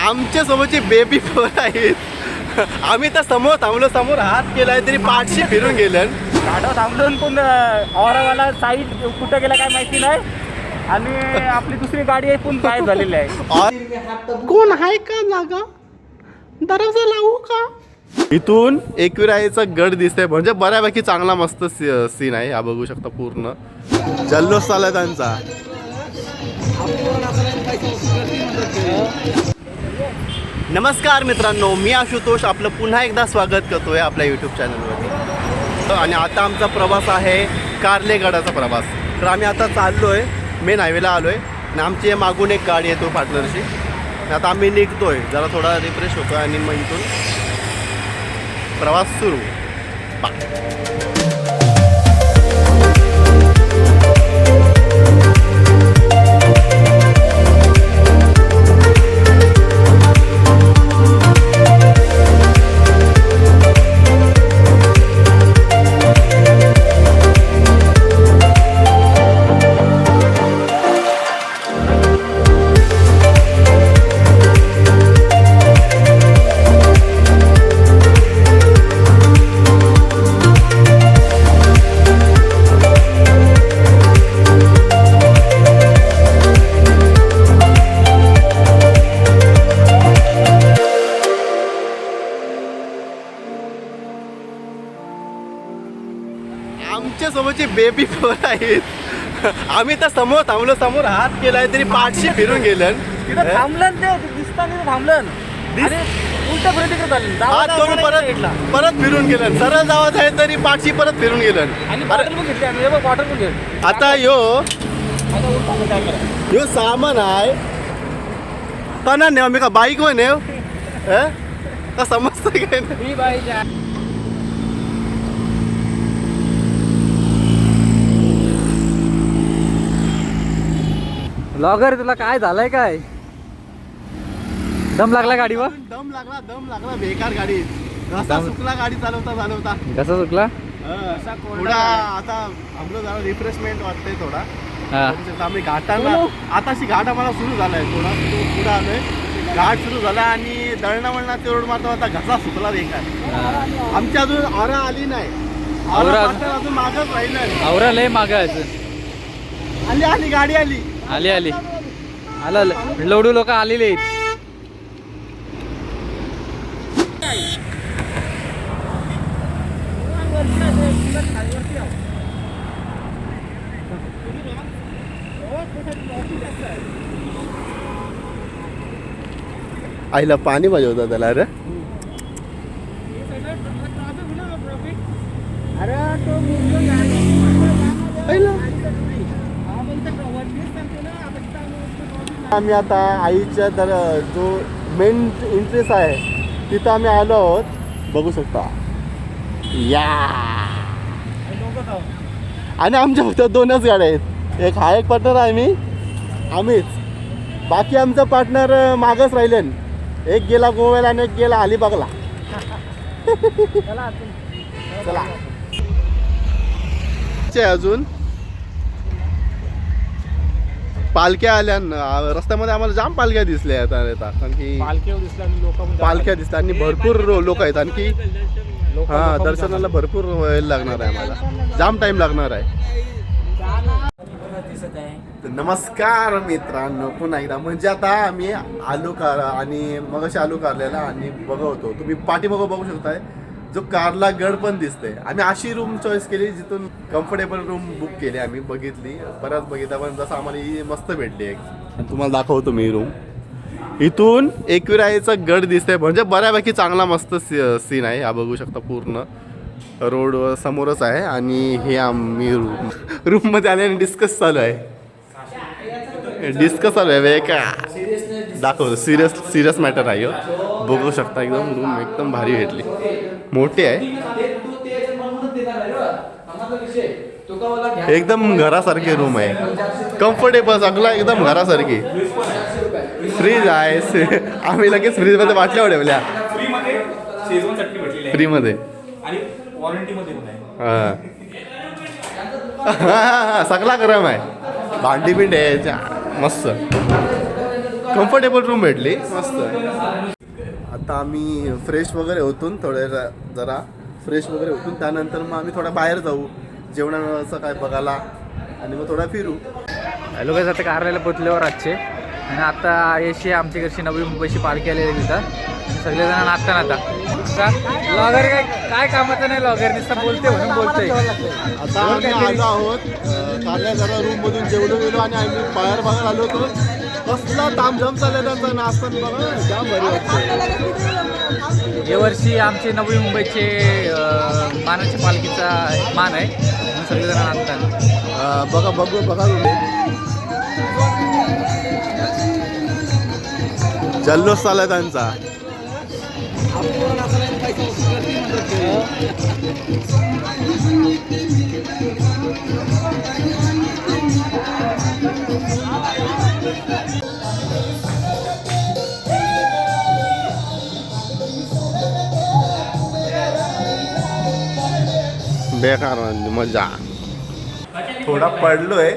आमच्या सोबतची बेबी पोर आहेत. आम्ही तर समोर थांबलो, समोर हात केलाय तरी पाठशी फिरून गेलं. गाडा थांबून पण औरावाला साईड कुठं गेला काय माहिती नाही. आणि आपली दुसरी गाडी आहे पण गायब झालेली आहे. कोण आहे का जागा? दरवाजा लावू का? इथून एकविराईचा गड दिसतंय, म्हणजे बऱ्यापैकी चांगला मस्त सीन आहे. हा बघू शकता पूर्ण जल्लोष चाललाय त्यांचा. नमस्कार मित्रांनो, मी आशुतोष आपलं पुन्हा एकदा स्वागत करतोय आपल्या यूट्यूब चॅनलवरती. आणि आता आमचा प्रवास आहे कार्लेगडाचा प्रवास. तर आम्ही आता चाललोय, मेन हायवेला आलोय आणि आमची मागून एक गाडी येतो पार्टनरशी. आता आम्ही निघतोय, जरा थोडा रिफ्रेश होतो आणि मग इथून प्रवास सुरू. आमच्या सोबतची बेबी पोर आहेत. आम्ही तर समोर थांबलो, समोर हात केलाय तरी पाठशी फिरून गेलं. तिथं थांबलं ते दिसताना थांबलं आणि उलट फिरून तिकडे चाललं. हात करून परत फिरून गेलं. सरळ जावत आहे तरी पाठशी परत फिरून गेलं. आणि बॉटल पण घेतली आम्ही, बॉटल पण घेतली. आता यो सामान आहे कना नेव मी का बाईक वर नेव का समजतं काय नाही. ब्लॉगर तुला काय झालंय? काय दम लागला गाडीवर? दम लागला बेकार गाडी. घसा सुकला गाडी चालवता. कसा चुकला? थोडा आता आमचं जरा रिफ्रेशमेंट वाटतंय थोडा. आम्ही घाटांना आताशी घाट आम्हाला सुरू झालाय. थोडा पुढे आलोय, घाट सुरू झाला आणि दळणवळणा तेवढ मात्र आता घसा सुकला बेकार. आमची अजून औरा आली नाही. औरा अजून मागच राहिलं. औरा लय मागायचं. आली गाडी आली. आलं लवडू लोक आलेले आहेत. आईला पाणी पाहिजे होतं त्याला. अरे आम्ही आता आईच्या तर जो मेन इंटरेस्ट आहे तिथं आम्ही आलो आहोत. बघू शकता या. आणि आमच्या फक्त दोनच गाड्या आहेत. एक हा एक पार्टनर आहे आम्हीच. बाकी आमचं पार्टनर मागच राहिले. एक गेला गोव्याला आणि एक गेला अलिबागला. चला अजून पालख्या आल्या. रस्त्यामध्ये आम्हाला जाम पालख्या दिसल्या कारण की पालख्या दिसतात आणि भरपूर लोक आहेत. आणखी हा दर्शनाला भरपूर वेळ लागणार आहे. आम्हाला जाम टाइम लागणार आहे. नमस्कार मित्रांनो, पुन्हा एकदा म्हणजे आता आम्ही आलू कार आणि मगाशी आलू कारल्याला आणि बघवतो. तुम्ही पाठीमागं बघू शकताय जो कारला गड पण दिसते. आम्ही अशी रूम चॉईस केली जिथून कम्फर्टेबल रूम बुक केली. आम्ही बघितली, बऱ्याच बघितल्या, पण जसं आम्हाला ही मस्त भेटली. एक तुम्हाला दाखवतो मी रूम. इथून एकविराईचा गड दिसते, म्हणजे बऱ्यापैकी चांगला मस्त सीन आहे. हा बघू शकता पूर्ण रोड समोरच आहे. आणि हे आम्ही रूममध्ये आले आणि डिस्कस चालू आहे. का दाखवतो. सिरियस मॅटर आहे. बघू शकता एकदम रूम एकदम भारी भेटली. मोठी आहे, एकदम घरासारखी रूम आहे. कम्फर्टेबल सगळं एकदम घरासारखी. फ्रीज आहे. आम्ही लगेच फ्रीजमध्ये बाटल्या ठेवल्या फ्रीमध्ये. सगळा गरम आहे. भांडी बिंडी आहे मस्त. कम्फर्टेबल रूम भेटली मस्त. आता आम्ही फ्रेश वगैरे होतून थोडे जरा फ्रेश वगैरे होतून त्यानंतर मग आम्ही थोडा बाहेर जाऊ जेवणाचं काय बघायला आणि मग थोडा फिरू. हॅलो काय आता कारल्याला पोचल्यावर आजचे आणि आता आयशी आमच्या घरची नवी मुंबईची पालखी आलेली तिथं सगळेजण नाचता लॉगर काय कामाचं नाही लॉगर नुसतं बोलते म्हणून बोलतोय. आता आम्ही आलो आहोत कारल्या जरा रूम मधून जेवढं गेलो आणि आम्ही बाहेर आलो होतो. कसला तामझाम चालला त्यांचा नाश्ता बघा जाम भारी वाटतं. या वर्षी आमचे नवी मुंबईचे मानाच्या पालखीचा मान आहे म्हणून सगळेजण नाचतात. बघा तुम्ही जल्लोष चालला त्यांचा. बेकार मजा. थोडा पडलोय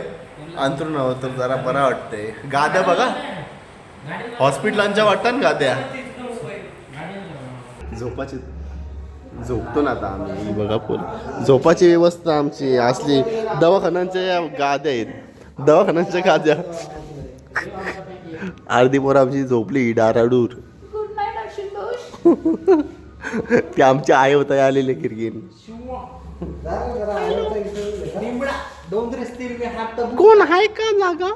अंतरुणावर तर जरा बरा वाटतंय. गाद्या बघा हॉस्पिटलांच्या वाटतात ना गाद्या. झोपाची झोपतो ना आता आम्ही बघा फुल झोपाची व्यवस्था आमची असली. दवाखान्यांच्या गाद्या आहेत दवाखान्यांच्या गाद्या. अर्धी पोर आमची झोपली डाराडूर. ती आमची आई होता आलेली खिडकीन. कोण आहे का जागा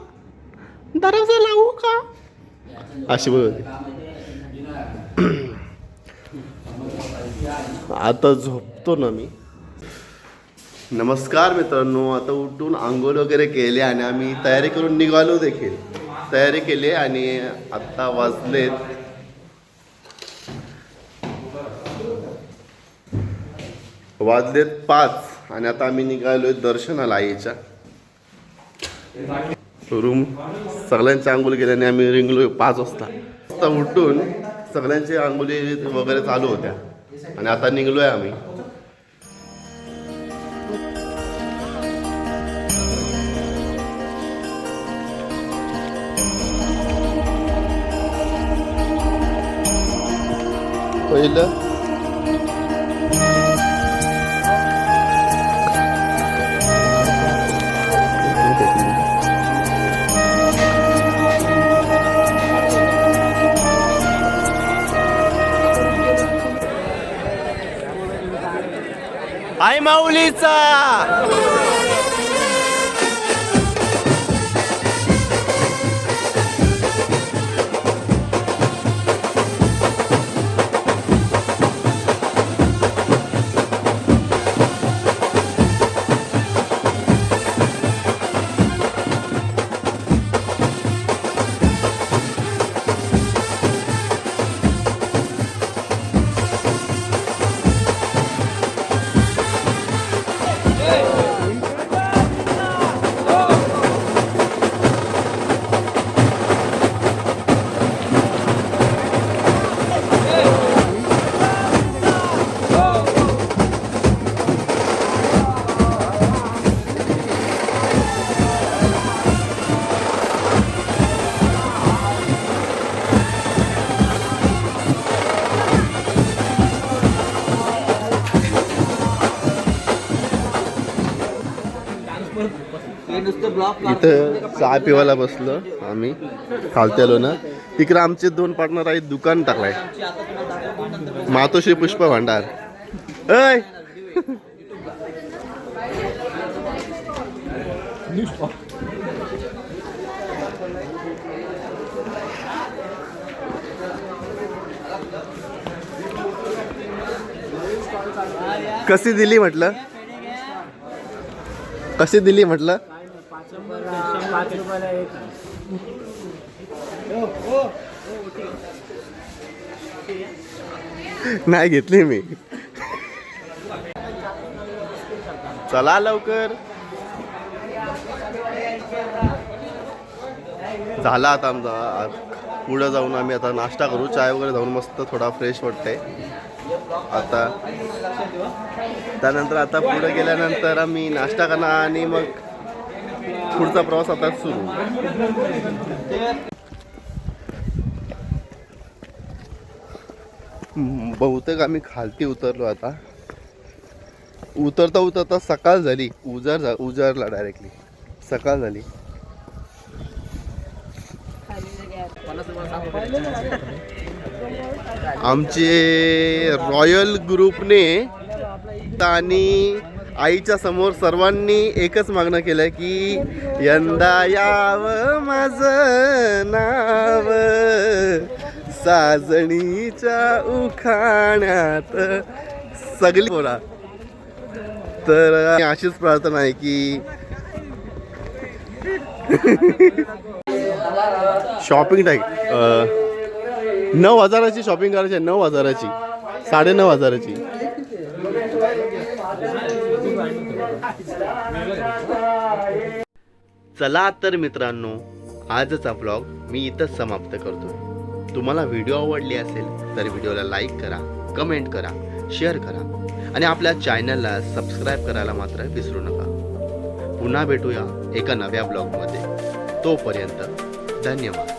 दरवाजा लावू का अशी बघ. आता झोपतो ना मी. नमस्कार मित्रांनो. आता उठून आंघोळ वगैरे केले आणि आम्ही तयारी करून निघालो देखील. तयारी केली आणि आत्ता वाजलेत 5 आणि आता आम्ही निघालोय दर्शनाला आईच्या. रूम सगळ्यांच्या आंघोळ केल्याने आम्ही रिंगलो 5 वाजता. आता उठून सगळ्यांची आंघोळी वगैरे चालू होत्या आणि आता निघलोय आम्ही. पहिलं आई माऊलीचा. इथं चहा पिवायला बसलो आम्ही खालती आलो ना. तिकडे आमचे 2 पार्टनर आहेत दुकान टाकलाय मातोश्री पुष्प भांडार. ऐ कशी दिली म्हटलं कशी दिली म्हटलं. 5 रुपयाला एक. नाही घेतली मी. चला लवकर. झाला आता आमचा. पुढं जाऊन आम्ही आता नाश्ता करू. चाय वगैरे जाऊन मस्त थोडा फ्रेश वाटतंय आता. त्यानंतर आता पुढे गेल्यानंतर आम्ही नाश्ता करणार आणि मग पुढचा प्रवास आता सुरू. बहुतेक आम्ही खालती उतरलो आता. उतरता उतरता सकाळ झाली. उजारला डायरेक्टली सकाळ झाली. आमचे रॉयल ग्रुपने आणि आईच्या समोर सर्वांनी एकच मागणं केलं की यंदा यावं माझं नाव साजणीच्या उखाण्यात सगळी बोला. तर अशीच प्रार्थना आहे की शॉपिंग टाईप 9,000ची शॉपिंग करायची आहे. 9,000ची 9,500ची. चला तर मित्रांनो, आजचा व्लॉग मी इथंच समाप्त करतो. तुम्हाला व्हिडिओ आवडली असेल तर व्हिडिओला लाईक करा, कमेंट करा, शेअर करा आणि आपल्या चॅनलला सबस्क्राईब करायला मात्र विसरू नका. पुन्हा भेटूया एका नव्या ब्लॉगमध्ये. तोपर्यंत धन्यवाद.